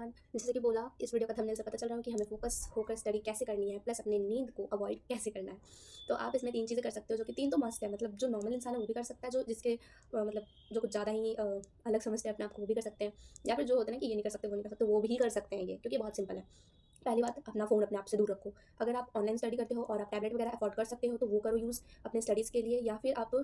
Everyone, जैसे कि बोला इस वीडियो का थंबनेल से पता चल रहा है कि हमें फोकस होकर स्टडी कैसे करनी है, प्लस अपनी नींद को अवॉइड कैसे करना है। तो आप इसमें 3 चीज़ें कर सकते हो, जो कि 3 तो मस्ट है। मतलब जो नॉर्मल इंसान है वो भी कर सकता है, जो जिसके मतलब जो कुछ ज़्यादा ही अलग समझते हैं अपने आप को, वो भी कर सकते हैं। या फिर जो होता है ना कि ये नहीं कर सकते, वो नहीं कर सकते, वो भी कर सकते हैं ये, क्योंकि बहुत सिंपल है। पहली बात, अपना फ़ोन अपने आप से दूर रखो। अगर आप ऑनलाइन स्टडी करते हो और आप टैबलेट वगैरह अफोर्ड कर सकते हो तो वो करो यूज़ अपने स्टडीज़ के लिए। या फिर आप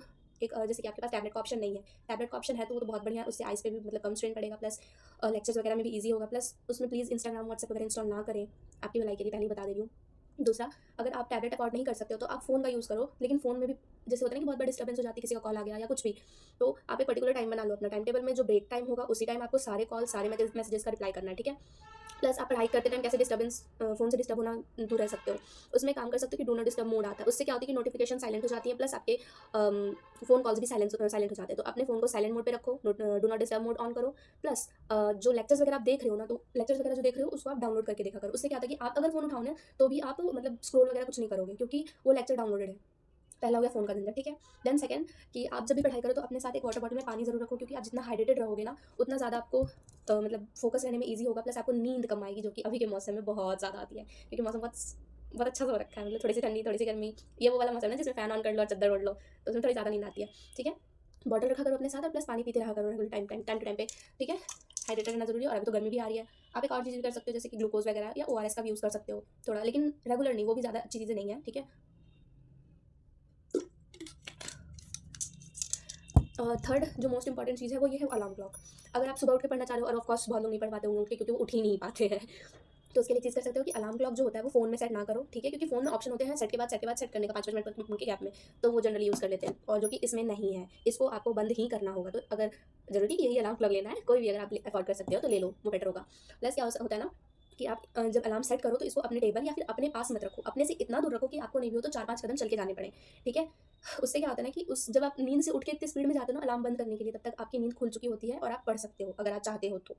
एक जैसे कि आपके पास टैबलेट का ऑप्शन नहीं है, टैबलेट का ऑप्शन है तो वो तो बहुत बढ़िया है, उससे आइज़ पे भी मतलब कम स्ट्रेन पड़ेगा, प्लस लेक्चर्स वगैरह में भी ईज़ी होगा। प्लस उसमें प्लीज़ इंस्टाग्राम, व्हाट्सएप वगैरह इंस्टॉल ना करें, आपकी भलाई के लिए पहले ही बता दे रही हूँ। दूसरा, अगर आप टैबलेट अफोर्ड नहीं कर सकते हो तो आप फ़ोन का यूज़ करो, लेकिन फ़ोन में भी जैसे होता है ना कि बहुत बड़ी डिस्टर्बेंस हो जाती है, किसी का कॉल आ गया या कुछ भी, तो आप एक पर्टिकुलर टाइम बना लो अपना। टाइम टेबल में जो ब्रेक टाइम होगा उसी टाइम आपको सारे कॉल, सारे मैसेजेस का रिप्लाई करना है, ठीक है? प्लस आप पढ़ाई करते टाइम कैसे डिस्टर्बेंस फ़ोन से डिस्टर्ब होना दूर रह सकते हो। उसमें काम कर सकते हो कि डू नॉट डिस्टर्ब मोड आता है। उससे क्या होता है कि नोटिफ़िकेशन साइलेंट हो जाती है, प्लस आपके फ़ोन कॉल्स भी साइलेंट हो जाते हैं। तो अपने फ़ोन को साइलेंट मोड पे रखो, do not disturb mode on करो। प्लस जो लेक्चर्स वगैरह आप देख रहे हो ना, तो लेक्चर्स वगैरह जो देख रहे हो उसको आप डाउनलोड करके देखा करो। उससे क्या होता है कि आप अगर फ़ोन उठाओ ना, तो भी आप मतलब स्क्रॉल वगैरह कुछ नहीं करोगे, क्योंकि वो लेक्चर डाउनलोडेड है। पहला हो गया फ़ोन का झंझट, ठीक है। देन सेकंड, कि आप जब भी पढ़ाई करो तो अपने साथ एक वाटर बॉटल में पानी ज़रूर रखो, क्योंकि आप जितना हाइड्रेटेड रहोगे ना, उतना ज़्यादा आपको मतलब फ़ोकस रहने में ईज़ी होगा। प्लस आपको नींद कम आएगी, जो कि अभी के मौसम में बहुत ज़्यादा आती है, क्योंकि मौसम बहुत बहुत अच्छा सा हो रखा है। मतलब थोड़ी सी ठंडी, थोड़ी सी गर्मी, ये वो वाला मौसम है जिसमें फ़ैन ऑन कर लो और चद्दर ओढ़ लो, तो उसमें थोड़ी ज़्यादा नींद आती है, ठीक है। बॉटल रखा करो अपने साथ, और प्लस पानी पीते रहा करो रेगुलर टाइम टू टाइम पे, ठीक है। हाइड्रेटेड रहना ज़रूरी है, और अभी तो गर्मी भी आ रही है। आप एक और चीज़ भी कर सकते हो, जैसे कि ग्लूकोज़ वगैरह या ओआरएस का भी यूज़ कर सकते हो थोड़ा, लेकिन रेगुलर नहीं, वो भी ज़्यादा अच्छी चीज़ें नहीं है, ठीक है। थर्ड जो मोस्ट इंपॉर्टेंट चीज़ है वो ये है अलार्म क्लॉक। अगर आप सुबह उठ के पढ़ना चाह रहे हो, और ऑफ कोर्स बहुत लोग नहीं पढ़ पाते होंगे उठ के, क्योंकि वो उठ ही नहीं पाते हैं, तो उसके लिए चीज़ कर सकते हो कि अलार्म क्लॉक जो होता है वो फ़ोन में सेट ना करो, ठीक है? क्योंकि फ़ोन में ऑप्शन होते हैं सेट के बाद सेट करने का 5-5 मिनट के गैप में, तो वो जनरली यूज़ कर लेते हैं, और जो कि इसमें नहीं है। इसको आपको बंद ही करना होगा। तो अगर ज़रूरी यही अलार्म क्लॉक लेना है, कोई भी अगर आप अफोर्ड कर सकते हो तो ले लो, वो बेटर होगा। प्लस क्या होता है ना कि आप जब अलार्म सेट करो तो इसको अपने टेबल या फिर अपने पास मत रखो, अपने से इतना दूर रखो कि आपको नहीं भी हो तो 4-5 कदम चल के जाने पड़े, ठीक है? उससे क्या होता है ना कि उस जब आप नींद से उठ के इतनी स्पीड में जाते हो ना अलार्म बंद करने के लिए, तब तक आपकी नींद खुल चुकी होती है और आप पढ़ सकते हो, अगर आप चाहते हो तो,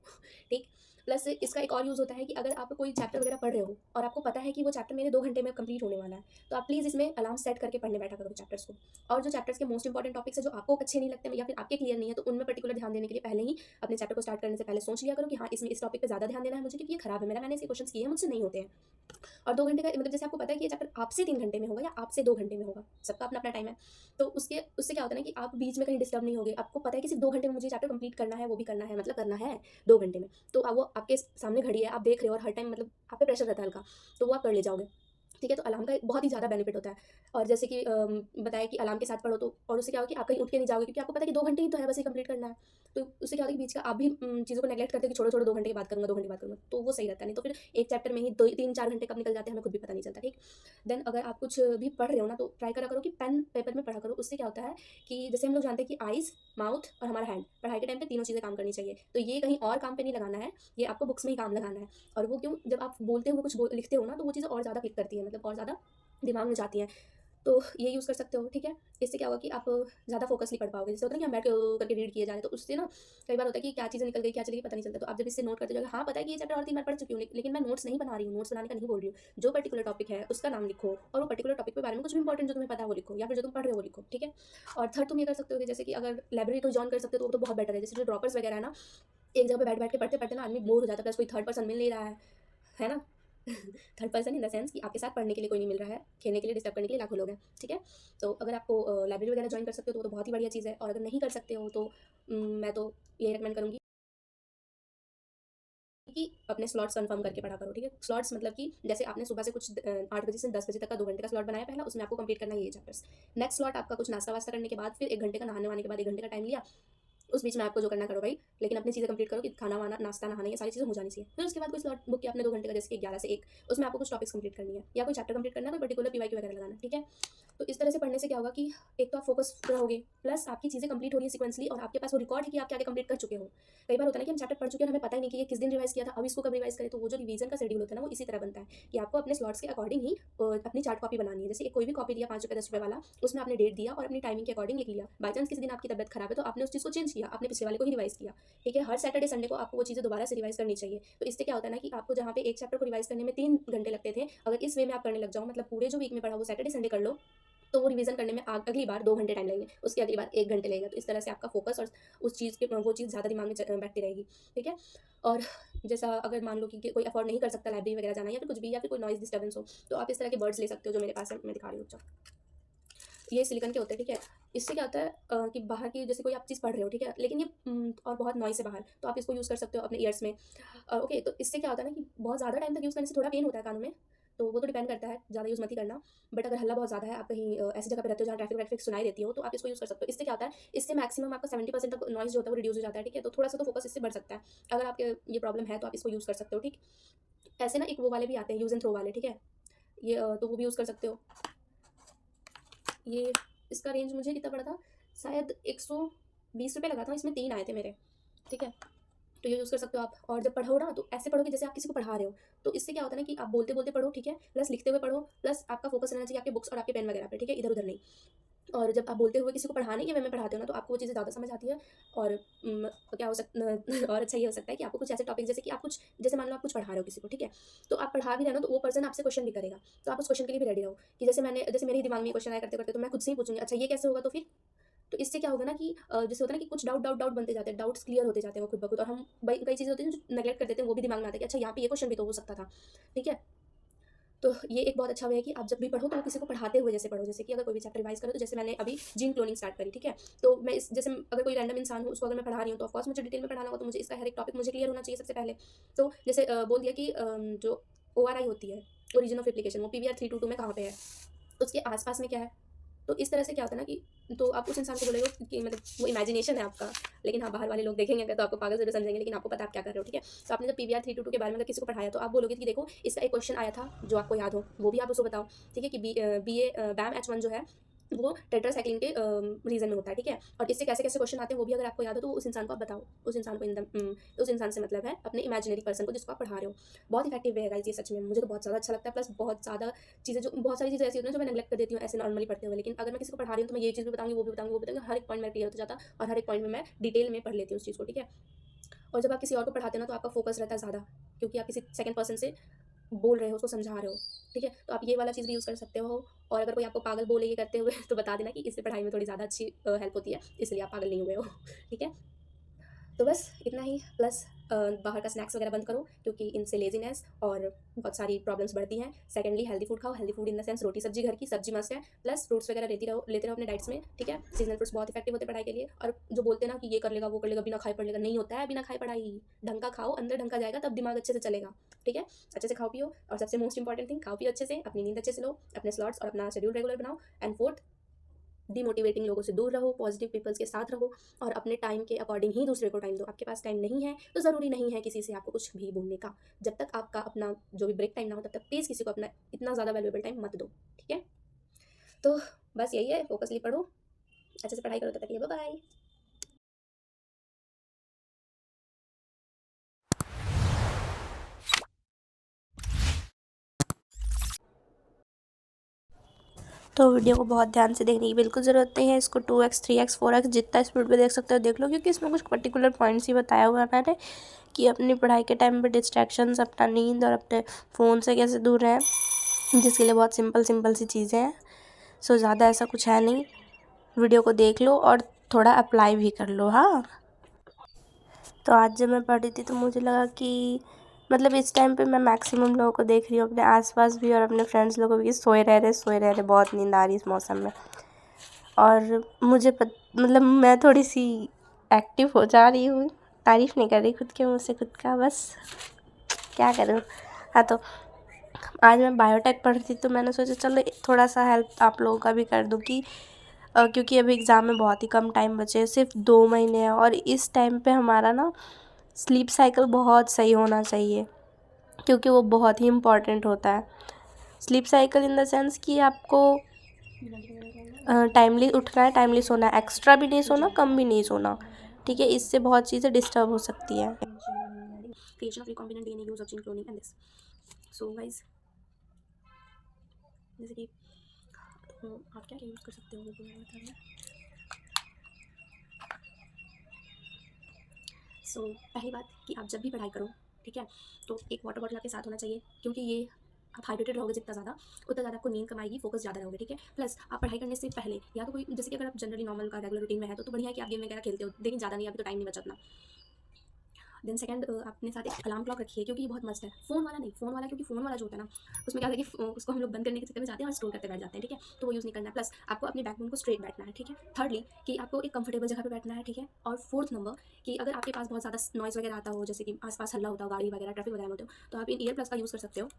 ठीक। प्लस इसका एक और यूज़ होता है कि अगर आप कोई चैप्टर वगैरह पढ़ रहे हो और आपको पता है कि वो चैप्टर मेरे 2 घंटे में कंप्लीट होने वाला है, तो आप प्लीज़ इसमें अलार्म सेट करके पढ़ने बैठा करो चैप्टर्स को। और जो चैप्टर्स के मोस्ट इंपॉर्टेंट टॉपिक्स हैं जो आपको अच्छे नहीं लगते या फिर आपके क्लियर नहीं है, तो उनमें पर्टिकुलर ध्यान देने के लिए पहले ही अपने चैप्टर को स्टार्ट करने से पहले सोच लिया करो कि हाँ, इसमें इस टॉपिक पे ज़्यादा ध्यान देना है मुझे, क्योंकि ये खराब है मेरा, मैंने ऐसे क्वेश्चंस किए हैं, मुझसे नहीं होते हैं। और 2 घंटे का मतलब जैसे आपको पता है कि ये चैप्टर आपसे 3 घंटे में होगा या आपसे 2 घंटे में होगा, सबका अपना-अपना टाइम है। तो उससे क्या होता है ना कि आप बीच में कहीं डिस्टर्ब नहीं होगे। आपको पता है कि सिर्फ़ 2 घंटे में मुझे चैप्टर कंप्लीट करना है, वो भी करना है, मतलब करना है 2 घंटे में। तो वो आपके सामने घड़ी है, आप देख रहे हो और हर टाइम मतलब आप पे प्रेशर रहता है हल्का, तो वो आप कर ले जाओगे। ठीक है, तो अलार्म का एक बहुत ही ज़्यादा बेनिफिट होता है। और जैसे कि बताया कि अलार्म के साथ पढ़ो, तो और उससे क्या होगा कि आप कहीं उठ के नहीं जाओगे, क्योंकि आपको पता है कि 2 घंटे ही तो है, बस ये कंप्लीट करना है। तो उससे क्या होता है कि बीच का आप भी चीज़ों को नेग्लेक्ट करते हो कि छोड़ो-छोड़ो 2 घंटे के बाद करूँगा, 2 घंटे बाद करूँगा, तो वो सही रहता है। नहीं तो फिर एक चैप्टर में ही 2 3-4 घंटे कब निकल जाते हैं हमें खुद भी पता नहीं चलता, ठीक। देन अगर आप कुछ भी पढ़ रहे हो ना, तो ट्राई करा करो कि पेन पेपर में पढ़ा करो। उससे क्या होता है कि जैसे हम लोग जानते हैं कि आइज़, माउथ और हमारा हैंड, पढ़ाई के टाइम पे तीनों चीज़ें काम करनी चाहिए। तो ये कहीं और काम पे नहीं लगाना है, ये आपको बुक्स में ही काम लगाना है। और वो क्यों, जब आप बोलते हुए कुछ लिखते हो ना, तो वो चीज़ें और ज़्यादा क्लिक करती है, मतलब और ज़्यादा दिमाग में जाती हैं। तो ये यूज़ कर सकते हो, ठीक है? इससे क्या होगा कि आप ज़्यादा फ़ोकसली पढ़ पाओगे। जैसे होता है ना कि हम बैठ के करके रीड किए जा रहे हैं, तो उससे ना कई बार होता है कि क्या चीज़ें निकल गई, क्या चली गई, पता नहीं चलता। तो आप जब इससे नोट करते जाओगे, हाँ, पता है कि ये चैप्टर और 3 बार पढ़ चुकी हूँ, लेकिन मैं नोट्स नहीं बना रही हूँ, नोट्स बनाने का नहीं बोल रही हूँ। जो पर्टिकुलर टॉपिक है, उसका नाम लिखो, और वो पर्टिकुलर टॉपिक के बारे में कुछ भी इंपॉर्टेंट जो तुम्हें पता है वो लिखो, या फिर जो तुम पढ़ रहे हो वो लिखो, ठीक है? और थर्ड तुम ये कर सकते हो कि जैसे कि अगर लाइब्रेरी को जॉइन कर सकते हो, तो वो तो बहुत बेटर है। जैसे जो ड्रॉपर्स वगैरह है ना, एक जगह पे बैठ-बैठ के पढ़ते-पढ़ते ना आदमी बोर हो जाता है, प्लस कोई थर्ड पर्सन मिल नहीं रहा है ना? Third person in the sense कि आपके साथ पढ़ने के लिए कोई नहीं मिल रहा है, खेलने के लिए, डिस्टर्ब करने के लिए लाखों लोग हैं, ठीक है? तो अगर आपको लाइब्रेरी वगैरह जॉइन कर सकते हो तो वो तो बहुत ही बढ़िया चीज़ है, और अगर नहीं कर सकते हो तो मैं तो यही रिकमेंड करूँगी कि अपने स्लॉट्स कन्फर्म करके पढ़ा करो, ठीक है? स्लॉट्स मतलब कि जैसे आपने सुबह से कुछ 8 बजे से 10 बजे तक का 2 घंटे का स्लॉट बनाया पहला, उसमें आपको कंप्लीट करना है ये चैप्टर्स। नेक्स्ट स्लॉट आपका कुछ नाश्ता-वास्ता करने के बाद, फिर 1 घंटे का नहाने-वहाने के बाद 1 घंटे का टाइम लिया, उस बीच में आपको जो करना करो भाई, लेकिन अपनी चीज़ें कंप्लीट करो कि खाना-वाना, नाश्ता, नहाना, ये सारी चीज़ें हो जानी चाहिए। फिर उसके बाद कोई स्लॉट बुक किया आपने 2 घंटे का, जैसे कि 11 से 1, उसमें आपको कुछ टॉपिक्स कंप्लीट करनी है या कोई चैप्टर कंप्लीट करना है, कोई पर्टिकुलर पीवाईक्यू वगैरह लगाना है, ठीक है? तो इस तरह से पढ़ने से क्या होगा कि एक तो आप फोकस रहोगे, प्लस आपकी चीज़ें कंप्लीट हो रही है सीक्वेंसली, और आपके पास वो रिकॉर्ड है कि आप क्या-क्या कंप्लीट कर चुके हो। कई बार होता है ना कि हम चैप्टर पढ़ चुके हैं और हमें पता ही नहीं कि ये किस दिन रिवाइज़ किया था, अब इसको कब रिवाइज़ करें, तो वो जो रिवीजन का शेड्यूल होता है ना, वो इसी तरह बनता है कि आपको अपने स्लॉट्स के अकॉर्डिंग ही अपनी चार्ट कॉपी बनानी है। जैसे एक कोई भी कॉपी लिया ₹5 ₹10 वाला, उसमें आपने डेट दिया और अपनी टाइमिंग के अकॉर्डिंग लिख लिया। बाय चांस किसी दिन आपकी तबियत खराब है, तो आपने उस चीज़ को चेंज किया, आपने पिछले वाले को ही रिवाइज़ किया, ठीक है? हर सैटरडे संडे को आपको वो चीज़ें दोबारा से रिवाइज़ करनी चाहिए। तो इससे क्या होता है ना कि आपको जहाँ पे एक चैप्टर को रिवाइज़ करने में 3 घंटे लगते थे, अगर इस वे में आप करने लग जाओ, मतलब पूरे जो वीक में पढ़ा वो सैटरडे संडे कर लो, तो वो रिवीजन करने में अगली बार 2 घंटे टाइम लगेंगे, उसकी अगली बार 1 घंटे लगेगा। तो इस तरह से आपका फोकस और उस चीज़ के वो चीज़ ज़्यादा दिमाग में बैठती रहेगी, ठीक है। और जैसा अगर मान लो कि कोई अफोर्ड नहीं कर सकता लाइब्रेरी वगैरह जाना या फिर कुछ भी, या फिर कोई नॉइज़ डिस्टर्बेंस हो, तो आप इस तरह के बर्ड्स ले सकते हो जो मेरे पास है, मैं दिखा रही हूँ। ये सिलिकॉन के होते हैं, ठीक है। इससे क्या होता है कि बाहर की जैसे कोई आप चीज़ पढ़ रहे हो, ठीक है, लेकिन ये और बहुत नॉइज़ है बाहर, तो आप इसको यूज़ कर सकते हो अपने ईयर्स में। ओके, तो इससे क्या होता है ना कि बहुत ज़्यादा टाइम तक यूज़ करने से थोड़ा पेन होता है कानों में, तो वो तो डिपेंड करता है, ज़्यादा यूज़ मत ही करना। बट अगर हल्ला बहुत ज़्यादा है, आप कहीं ऐसी जगह पे रहते हो जहाँ ट्रैफिक व्रैफिक सुनाई देती हो, तो आप इसको यूज़ कर सकते हो। इससे क्या होता है, इससे मैक्सिमम आपका 70% तक नॉइज़ जो होता है वो रिड्यूस हो जाता है, ठीक है। तो थोड़ा सा तो फोकस इससे बढ़ सकता है। अगर आपके ये प्रॉब्लम है तो आप इसको यूज़ कर सकते हो, ठीक। ऐसे ना एक वो वाले भी आते हैं, यूज़ एंड थ्रो वाले, ठीक है। ये तो वो भी यूज़ कर सकते हो। ये इसका रेंज मुझे कितना पड़ा था, शायद 120 रुपये लगा था, इसमें 3 आए थे मेरे, ठीक है। तो ये यूज़ कर सकते हो आप। और जब पढ़ो ना तो ऐसे पढ़ो कि जैसे आप किसी को पढ़ा रहे हो, तो इससे क्या होता है ना कि आप बोलते बोलते पढ़ो, ठीक है, प्लस लिखते हुए पढ़ो, प्लस आपका फोकस रहना चाहिए आपके बुक्स और आपके पेन वगैरह पे, ठीक है, इधर उधर नहीं। और जब आप बोलते हुए किसी को पढ़ाने के वे में पढ़ाते हो ना, तो आपको वो चीज़ें ज़्यादा समझ आती है। और क्या हो सकता और अच्छा ये हो सकता है कि आपको कुछ ऐसे टॉपिक, जैसे कि आप कुछ, जैसे मान लो आप कुछ पढ़ा रहे हो किसी को, ठीक है, तो आप पढ़ा भी रहे हो ना, तो वो पर्सन आपसे क्वेश्चन भी करेगा, तो आप उस क्वेश्चन के लिए भी रेडी रहो कि जैसे मेरे ही दिमाग में ये क्वेश्चन आया करते करते, तो मैं खुद से ही पूछूंगी, अच्छा ये कैसे होगा, तो फिर तो इससे क्या होगा ना कि जैसे होता है ना कि कुछ डाउट डाउट डाउट बनते जाते हैं, डाउट्स क्लियर होते जाते हैं वो खुद ब खुद, और हम कई चीज़ें होती हैं जो नेगलेक्ट कर देते हैं, वो भी दिमाग में आता है कि अच्छा यहाँ पे ये क्वेश्चन भी तो हो सकता था, ठीक है। तो ये एक बहुत अच्छा वे है कि आप जब भी पढ़ो तो वो किसी को पढ़ाते हुए जैसे पढ़ो, जैसे कि अगर कोई भी चैप्टर रिवाइज करो, तो जैसे मैंने अभी जीन क्लोनिंग स्टार्ट करी, ठीक है। तो मैं इस जैसे अगर कोई रैंडम इंसान हो, उसको अगर मैं पढ़ा रही हूँ, तो ऑफकोर्स मुझे डिटेल में पढ़ाना होगा, तो मुझे इसका हर एक टॉपिक मुझे क्लियर होना चाहिए सबसे पहले। तो जैसे बोल दिया कि जो ORI होती है, ओरिजिन ऑफ एप्लीकेशन, वो PVR 322 में कहाँ पे है, तो उसके आसपास में क्या है। तो इस तरह से क्या होता है ना कि तो आप उस इंसान को बोलोगे कि मतलब वो इमेजिनेशन है आपका, लेकिन हाँ बाहर वाले लोग देखेंगे अगर तो आपको पागल ज़रूर समझेंगे, लेकिन आपको पता है आप क्या कर रहे हो, ठीक है। तो आपने जब PVR 322 के बारे में अगर किसी को पढ़ाया, तो आप बोलोगे कि देखो इसका एक क्वेश्चन आया था जो आपको याद हो, वो भी आप उसको बताओ, ठीक है, कि BA BAM H1 जो है वो टेट्रासाइक्लिन के रीजन में होता है, ठीक है। और इससे कैसे कैसे क्वेश्चन आते हैं वो भी अगर आपको याद हो, तो उस इंसान को आप बताओ, उस इंसान को उस इंसान से मतलब है अपने इमेजिनरी पर्सन को जिसको आप पढ़ा रहे हो। बहुत इफेक्टिव है गाइस ये, सच में मुझे तो बहुत ज़्यादा अच्छा लगता है। प्लस बहुत ज़्यादा चीज़ें, जो बहुत सारी चीज़ें ऐसी होती हैं जो मैं नेगलेक्ट कर देती हूँ ऐसे नॉर्मली पढ़ते हुए, लेकिन अगर मैं किसी को पढ़ा रही हूँ तो मैं ये चीज़ भी बताऊँगी, वो भी बताऊँगी, वो भी बताऊँगी, हर एक पॉइंट मेरा क्लियर होता जाता, और हर एक पॉइंट में मैं डिटेल में पढ़ लेती हूँ उस चीज़ को, ठीक है। और जब आप किसी और को पढ़ाते हो ना, तो आपका फोकस रहता है ज़्यादा, क्योंकि आप किसी सेकंड पर्सन से बोल रहे हो, उसको समझा रहे हो, ठीक है। तो आप ये वाला चीज़ भी यूज़ कर सकते हो। और अगर कोई आपको पागल बोले ये करते हुए तो बता देना कि इससे पढ़ाई में थोड़ी ज़्यादा अच्छी हेल्प होती है, इसलिए आप पागल नहीं हुए हो, ठीक है। तो बस इतना ही। प्लस बाहर का स्नैक्स वगैरह बंद करो, क्योंकि इनसे लेजीनेस और बहुत सारी प्रॉब्लम्स बढ़ती हैं। सेकेंडली हेल्दी फूड खाओ, healthy food in the sense रोटी सब्जी, घर की सब्जी मस्ट है। प्लस फ्रूट्स वगैरह लेते रहो अपने डाइट्स में, ठीक है। सीजनल फ्रूट्स बहुत इफेक्टिव होते हैं पढ़ाई के लिए। और जो बोलते हैं ना कि ये कर लेगा वो कर लेगा, बिना खाए पढ़ लेगा, नहीं होता है बिना खाए पढ़ाई। ढंग का खाओ, अंदर ढंग का जाएगा, तब दिमाग अच्छे से चलेगा, ठीक है। अच्छे से खाओ पियो, और सबसे मोस्ट इंपॉर्टेंट थिंग, खाओ पियो अच्छे से, अपनी नींद अच्छे से लो, अपने स्लॉट्स और अपना शेड्यूल रेगुलर बनाओ। एंड फोर्थ, डिमोटिवेटिंग लोगों से दूर रहो, पॉजिटिव पीपल्स के साथ रहो, और अपने टाइम के अकॉर्डिंग ही दूसरे को टाइम दो। आपके पास टाइम नहीं है तो ज़रूरी नहीं है किसी से आपको कुछ भी बोलने का। जब तक आपका अपना जो भी ब्रेक टाइम ना हो, तब तक प्लीज़ किसी को अपना इतना ज़्यादा वैल्यूएबल टाइम मत दो, ठीक है। तो बस यही है, फोकसली पढ़ो, अच्छे से पढ़ाई करो, तब तक के लिए बाय बाय। तो वीडियो को बहुत ध्यान से देखने की बिल्कुल ज़रूरत नहीं है। इसको 2x 3x 4x जितना स्पीड में देख सकते हो देख लो, क्योंकि इसमें कुछ पर्टिकुलर पॉइंट्स ही बताया हुआ है मैंने कि अपनी पढ़ाई के टाइम पे डिस्ट्रैक्शंस, अपना नींद और अपने फ़ोन से कैसे दूर रहें, जिसके लिए बहुत सिंपल सी चीज़ें हैं। सो ज़्यादा ऐसा कुछ है नहीं। वीडियो को देख लो और थोड़ा अप्लाई भी कर लो। हाँ, तो आज जब मैं पढ़ रही थी तो मुझे लगा कि मतलब इस टाइम पे मैं मैक्सिमम लोगों को देख रही हूँ अपने आसपास भी और अपने फ्रेंड्स लोगों को भी, सोए रह रहे, बहुत नींद आ रही इस मौसम में। और मुझे मतलब मैं थोड़ी सी एक्टिव हो जा रही हूँ। तारीफ़ नहीं कर रही खुद के मुँह से खुद का, बस क्या करूँ। हाँ, तो आज मैं बायोटेक पढ़ रही थी तो मैंने सोचा चलो थोड़ा सा हेल्प आप लोगों का भी कर दूँ कि क्योंकि अभी एग्ज़ाम में बहुत ही कम टाइम बचे हैं, सिर्फ 2 महीने हैं, और इस टाइम पे हमारा ना स्लीप साइकिल बहुत सही होना चाहिए, क्योंकि वो बहुत ही इम्पॉर्टेंट होता है। Sleep cycle in the sense कि आपको टाइमली उठना है, टाइमली सोना है, एक्स्ट्रा भी नहीं सोना, कम भी नहीं सोना, ठीक है। इससे बहुत चीज़ें डिस्टर्ब हो सकती हैं। Creation of recombinant DNA, use of gene cloning and this. So guys, जैसे कि आप क्या क्या यूज़ कर सकते हो वो भी मैं बता रही हूँ। सो पहली बात कि आप जब भी पढ़ाई करो, ठीक है, तो एक वाटर बॉटल आपके साथ होना चाहिए, क्योंकि ये आप हाइड्रेटेड रहोगे जितना ज़्यादा, उतना ज़्यादा आपको नींद कम आएगी, फोकस ज़्यादा रहोगे, ठीक है। प्लस आप पढ़ाई करने से पहले या तो कोई, जैसे कि अगर आप जनरली नॉर्मल का रेगुलर रूटीन में है तो बढ़िया है कि आप गेम वगैरह खेलते हो, लेकिन ज़्यादा नहीं, अभी तो टाइम नहीं बचा उतना। देन सेकंड, अपने साथ एक अलार्म क्लॉक रखिए, क्योंकि ये बहुत मस्त है। फ़ोन वाला नहीं, फ़ोन वाला क्योंकि फ़ोन वाला जो होता है ना, उसमें क्या होता है कि उसको हम लोग बंद करने के चक्कर में जाते हैं और स्क्रॉल करते बैठ जाते हैं, ठीक है। तो वो यूज़ नहीं करना है। प्लस आपको अपने बैकबोन को स्ट्रेट बैठना है, ठीक है। थर्डली कि आपको एक कंफर्टेबल जगह पे बैठना है, ठीक है। और फोर्थ नंबर कि अगर आपके पास बहुत ज़्यादा नॉइज़ वगैरह आता हो, जैसे कि आस-पास हल्ला होता हो, गाड़ी वगैरह, ट्रैफिक वगैरह में होते हो, तो आप इन ईयर प्लग्स का यूज़ कर सकते हो।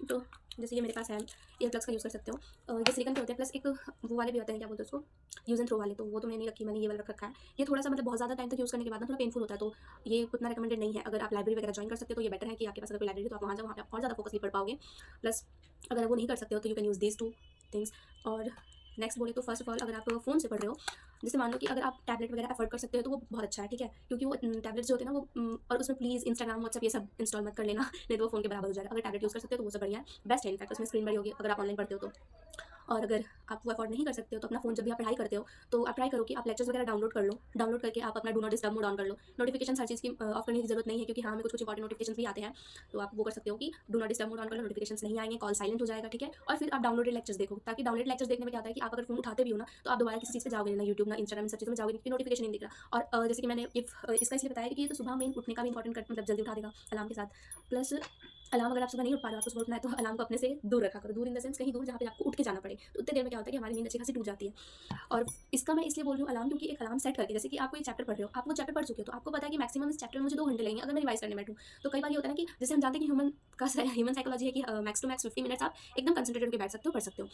तो जैसे ये मेरे पास है, ईयर प्लग्स का यूज़ कर सकते हो। ये सिलिकॉन के होते हैं, प्लस एक वो वाले भी होते हैं, क्या बोलते हैं उसको, यूज़ एंड थ्रो वाले, तो वो तो मैंने नहीं रखी, मैंने ये वाला रख रखा है। ये थोड़ा सा मतलब बहुत ज़्यादा टाइम तक यूज़ करने के बाद ना थोड़ा पेनफुल होता है, तो ये उतना रिकमेंडेड नहीं है। अगर आप लाइब्रेरी वगैरह जॉइन कर सकते हो तो ये बेटर है कि आपके पास अगर कोई लाइब्रेरी है तो आप वहाँ जाओ, वहाँ पे आप और ज़्यादा फोकसली पढ़ पाओगे। प्लस अगर वो नहीं कर सकते हो तो you can use these 2 things. और नेक्स्ट बोले तो फर्स्ट ऑफ ऑल, अगर आप फ़ोन से पढ़ रहे हो, जैसे मान लो कि अगर आप टैबलेट वगैरह अफोर्ड कर सकते हो तो वो बहुत अच्छा है, ठीक है। क्योंकि वो टैबलेट्स जो होते हैं ना वो और उसमें प्लीज़ इंस्टाग्राम, व्हाट्सएप ये सब इंस्टॉल मत कर लेना नहीं तो वो फ़ोन के बराबर हो जाएगा। अगर टैबलेट यूज़ कर सकते हो तो वो सब बढ़िया है, बेस्ट है इनफैक्ट, उसमें स्क्रीन बड़ी होगी अगर आप ऑनलाइन पढ़ते हो तो। और अगर आप वो अफोर्ड नहीं कर सकते हो तो अपना फ़ोन जब भी आप पढ़ाई करते हो तो आप ट्राई करो कि आप लेक्चर्स वगैरह डाउनलोड कर लो, डाउनलोड करके आप अपना do not disturb mode on कर लो। नोटिफिकेशन हर चीज़ की ऑफ करने की जरूरत नहीं है, क्योंकि हाँ, हमें कुछ कुछ इंपॉर्टेंट नोटिफिकेशन भी आते हैं, तो आप वो कर सकते हो कि do not disturb mode on कर लो, नोटिफिकेशन नहीं आएंगे, कॉल साइलेंट हो जाएगा, ठीक है। और फिर आप डाउनलोडेड लेक्चर्स देखो, ताकि डाउनलोडेड लेक्चर्स देखने में क्या होता है कि आप अगर फोन उठाते भी हो ना तो आप दोबारा किसी चीज़ पे जाओगे ना, यूट्यूब ना, इंस्टाग्राम, इन सब चीज़ों में जाओगे, क्योंकि नोटिफिकेशन नहीं दिख रहा। और जैसे कि मैंने इसका इसलिए बताया कि ये तो सुबह में उठने का भी इंपॉर्टेंट मतलब जल्दी उठा देगा अलार्म के साथ। प्लस अलार्म अगर आप सुबह नहीं उठ पा रहे हो, आपको सुबह उठना है, तो अलार्म को अपने से दूर रखा करो, दूर इन द सेंस कहीं दूर जहाँ पे आपको उठ के जाना पड़े, तो उतनी देर में क्या होता है कि हमारी नींद अच्छी खासी टूट जाती है। और इसका मैं इसलिए बोल रही हूँ अलार्म, क्योंकि एक अलार्म सेट करके, जैसे कि आप कोई चैप्टर पढ़ रहे हो, आप वो चैप्टर पढ़ चुके हो, तो आपको पता है कि मैक्सिमम इस चैप्टर में मुझे 2 घंटे लगेंगे अगर मैं रिवाइज करने बैठूँ। तो कई बार ये होता है ना कि जैसे हम जानते हैं कि ह्यूमन साइकोलॉजी है कि मैक्स टू मैक्स 50 मिनट्स आप एकदम कंसंट्रेटेड होकर बैठ सकते हो, पढ़ सकते हो।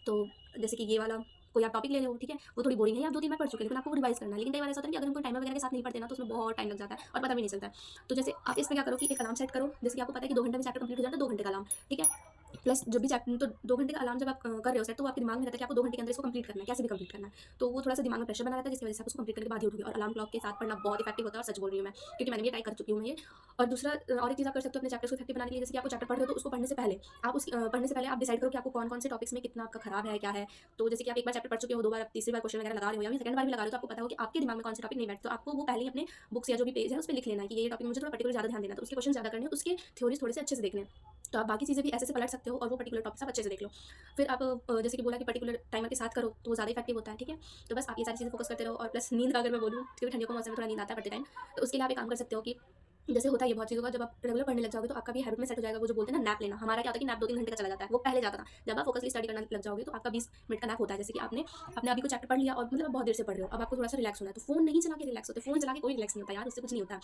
तो जैसे कि ये वाला कोई आप टॉपिक ले रहे हो, ठीक है, वो थोड़ी बोरिंग है, आप 2-3 बार पढ़ चुके हैं, लेकिन आपको रिवाइज करना है। लेकिन कई बार ऐसा होता है कि अगर हम कोई टाइमर वगैरह के साथ नहीं पढ़ते ना तो उसमें बहुत टाइम लग जाता है और पता भी नहीं चलता है। तो जैसे आप इसमें क्या करो कि एक अलार्म सेट करो, जैसे कि आपको पता है कि 2 घंटे में चैप्टर कंप्लीट हो जाता है, 2 घंटे का अलार्म, ठीक है। प्लस जब भी चैप्टर, तो 2 घंटे का अलार्म जब आप कर रहे हो सेट, तो आपके दिमाग में रहता है कि आपको 2 घंटे के अंदर इसको कंप्लीट करना है, कैसे भी कंप्लीट करना है। तो वो थोड़ा सा दिमाग में प्रेशर बना रहता है, जिसकी वजह से आप उसको कंप्लीट करने के बाद ही उठोगे। और अलार्म क्लॉक के साथ पढ़ना बहुत इफेक्टिव होता है, और सच बोल रही हूँ मैं, क्योंकि मैंने भी ट्राई कर चुकी हूँ मैं ये। और दूसरा और एक चीज़ आप कर सकते हो अपने चैप्टर्स को इफेक्टिव बनाने के लिए, जैसे कि आपको चैप्टर पढ़ रहे हो तो उसको पढ़ने से पहले आप पढ़ने से पहले आप डिसाइड करो कि आपको कौन-कौन से टॉपिक्स में कितना आपका खराब है, क्या है। तो जैसे कि आप एक बार चैप्टर पढ़ चुके हो, 2 बार, आप तीसरी बार क्वेश्चन वगैरह लगा रहे हो या फिर सेकंड बार भी लगा रहे हो, तो आपको पता हो कि आपके दिमाग में कौन से टॉपिक नहीं बैठते, तो आपको वो पहले ही अपने बुक्स या जो भी पेज है उस पे लिख लेना है कि ये टॉपिक मुझे थोड़ा पर्टिकुलर ज़्यादा ध्यान देना है, तो उसके क्वेश्चन ज़्यादा करने हैं, उसके थ्योरीज थोड़े से अच्छे से देखने हैं। तो आप बाकी चीज़ें भी ऐसे पलट सकते हो और वो पर्टिकुलर टॉपिक्स आप अच्छे से देख लो। फिर आप जैसे कि बोला कि पर्टिकुलर टाइमर के साथ करो तो वो ज़्यादा इफेक्टिव होता है, ठीक है। तो बस आप ये सारी चीज़ें फोकस करते रहो। और प्लस नींद का अगर मैं बोलूँ, क्योंकि ठंडियों के मौसम में थोड़ा नींद आता है पढ़ते टाइम, तो उसके लिए आप एक काम कर सकते हो कि जैसे होता है ये बहुत चीज़ों का, जब आप रेगुलर पढ़ने लग जाओगे तो आपका भी हैबिट में सेट हो जाएगा। वो जो बोलते हैं ना नैप लेना, हमारा क्या होता है कि नैप 2-3 घंटे का चला जाता है, वो पहले जाता था। जब आप फोकसली स्टडी करना लग जाओगे तो आपका 20 मिनट का नैप होता है, जैसे कि आपने अपने अभी को चैप्टर पढ़ लिया और मतलब आप बहुत देर से पढ़ रहे हो, अब आपको थोड़ा सा रिलैक्स होना है, तो फोन नहीं चला के रिलैक्स होते, फोन चला के कोई रिलैक्स नहीं होता यार, उससे कुछ नहीं होता है।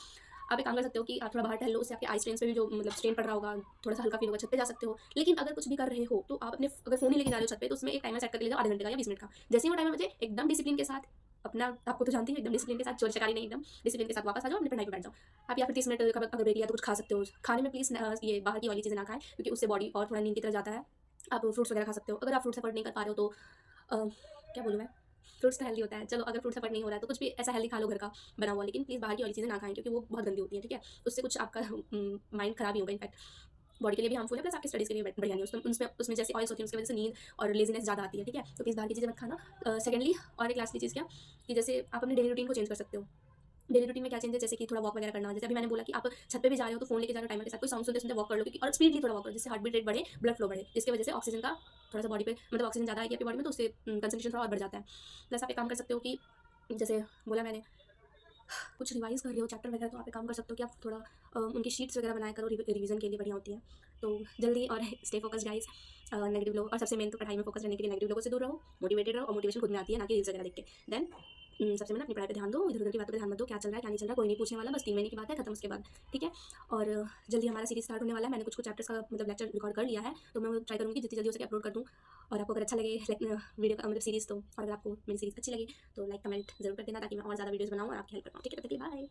आप एक काम कर सकते हो कि आप थोड़ा बाहर टहल लो, उससे आपके आई स्ट्रेन पे भी जो मतलब स्ट्रेन पड़ रहा होगा, थोड़ा सा हल्का फील होगा, छत पे जा सकते हो। लेकिन अगर कुछ भी कर रहे हो तो आप अपने अगर फोन ही लेके जा रहे हो छत पे, तो उसमें एक टाइमर सेट करके ले जाओ, आधे घंटे का या 20 मिनट का। जैसे ही वो टाइमर बजे, एकदम डिसिप्लिन के साथ अपना, आपको तो जानती है एकदम डिसिप्लिन के साथ, चोरी चकारी नहीं, एकदम डिसिप्लिन के साथ वापस आ जाओ, अपनी पढ़ाई पे बैठ जाओ। आप या फिर 30 मिनट का अगर ब्रेक लिया तो कुछ खा सकते हो। खाने में प्लीज़ ये बाहर की ऑयली चीज़ें ना खाएं, क्योंकि उससे बॉडी और थोड़ा नींद की तरफ जाता है। आप फ्रूट्स वगैरह खा सकते हो, अगर आप फ्रूट्स अफोर्ड नहीं कर पा रहे हो तो क्या बोलूँ मैं, फ्रूट्स तो हेल्दी होता है, चलो अगर फ्रूट्स अफोर्ड नहीं हो रहा है तो कुछ भी ऐसा हेल्दी खा लो घर का बना हुआ, लेकिन प्लीज़ बाहर की ऑयली चीज़ें ना खाएं, क्योंकि वो बहुत गंदी होती है, ठीक है। उससे कुछ आपका माइंड खराब ही होगा, इनफैक्ट बॉडी के लिए भी हार्मफुल है, प्लस आपकी स्टडीज़ के लिए बढ़िया नहीं है। उसमें जैसे ऑयल्स होती है, उसकी वजह से नींद और लेजीनेस ज़्यादा आती है, ठीक है। तो प्लीज़ बाहर की चीज़ें मत खाना। सेकेंडली, और एक लास्टली चीज़ क्या, कि जैसे आप अपने डेली रूटीन को चेंज कर सकते हो। डेली रूटीन में क्या चेंज है, जैसे कि थोड़ा वॉक वगैरह करना, जैसे अभी मैंने बोला कि आप छत पे भी जा रहे हो तो फोन लेके जा रहे हो, टाइमर के साथ कोई सॉन्ग सुनते सुनते वॉक कर लो, क्योंकि और स्पीडली थोड़ा वॉक करो, जिससे हार्ट बीट रेट बढ़े, ब्लड फ्लो बढ़े, जिसकी वजह से ऑक्सीजन का थोड़ा सा बॉडी पे मतलब ऑक्सीजन ज़्यादा आएगी आपकी बॉडी में, तो उससे कंसंट्रेशन थोड़ा और बढ़ जाता है। प्लस आप एक काम कर सकते हो कि जैसे बोला मैंने, कुछ रिवाइज कर रहे हो चैप्टर वगैरह, तो आप एक काम कर सकते हो कि आप थोड़ा उनकी शीट्स वगैरह बनाया करो, रिवीजन के लिए बढ़िया होती हैं। तो जल्दी और स्टे फोकस गाइस। नेगेटिव लोग, और सबसे मेन तो पढ़ाई में फोकस रहने के लिए नेगेटिव लोगों से दूर रहो, मोटिवेटेड रहो, और मोटिवेशन खुद में आती है, ना कि रील्स वगैरह देख के। देन सबसे मैंने अपनी पढ़ाई पे ध्यान दो, इधर उधर की बातों पे ध्यान मत दो, क्या चल रहा है क्या नहीं चल रहा कोई नहीं पूछने वाला, बस 3 महीने की बात है, खत्म उसके बाद, ठीक है। और जल्दी हमारा सीरीज स्टार्ट होने वाला है, मैंने कुछ चैप्टर्स का मतलब लेक्चर रिकॉर्ड कर लिया है, तो मैं ट्राई करूँगी जितनी जल्दी हो सके अपलोड कर दूँ। और आपको अगर अच्छा लगे वीडियो का मतलब सीरीज़, तो और अगर आपको मेरी सीरीज़ अच्छी लगी तो लाइक कमेंट जरूर कर देना, ताकि मैं और ज़्यादा वीडियोज़ बनाऊँ और आपकी हेल्प कर पाऊँ, ठीक है। तब तक के लिए बाय।